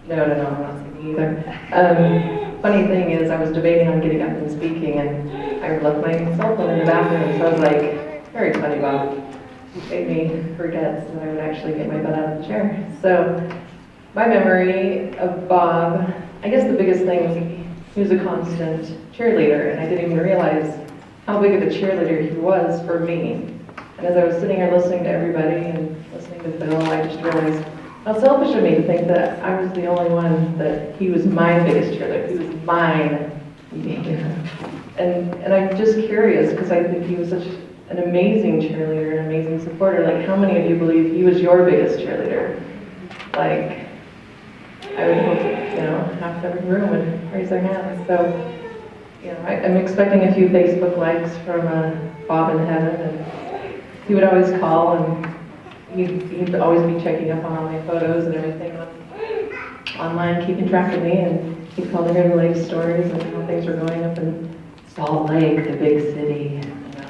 No, no, no, I'm not singing either. Funny thing is, I was debating on getting up and speaking, and I left my cell phone in the bathroom, so I was like, very funny, Bob. You made me forget so that I would actually get my butt out of the chair. So, my memory of Bob, I guess the biggest thing was he was a constant cheerleader, and I didn't even realize how big of a cheerleader he was for me. And as I was sitting here listening to everybody and listening to Phil, I just realized how selfish of me to think that I was the only one, that he was my biggest cheerleader. He was mine. And I'm just curious, because I think he was such an amazing cheerleader, an amazing supporter. Like, how many of you believe he was your biggest cheerleader? Like, I would hope, half every room would raise their hands. So, I'm expecting a few Facebook likes from Bob in heaven, and he would always call, and he'd always be checking up on all my photos and everything online, keeping track of me, and he'd call to hear the latest stories and how things were going up in Salt Lake, the big city.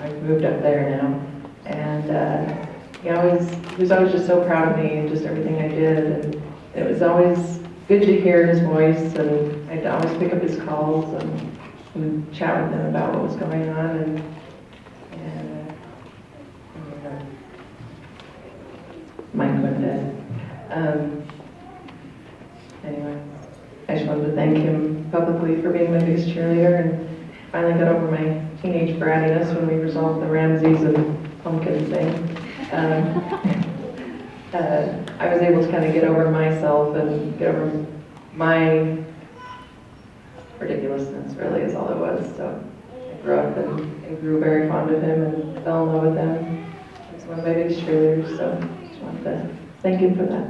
I've moved up there now, and he was always just so proud of me and just everything I did, and it was always good to hear his voice, and I'd always pick up his calls and we'd chat with him about what was going on, and Mike went dead. Anyway, I just wanted to thank him publicly for being my biggest cheerleader, and finally got over my teenage brattiness when we resolved the Ramses and pumpkin thing. I was able to kind of get over myself and get over my ridiculousness, really, is all it was. So I grew up and grew very fond of him and fell in love with him. He's one of my biggest cheerleaders, so I just wanted to thank him for that.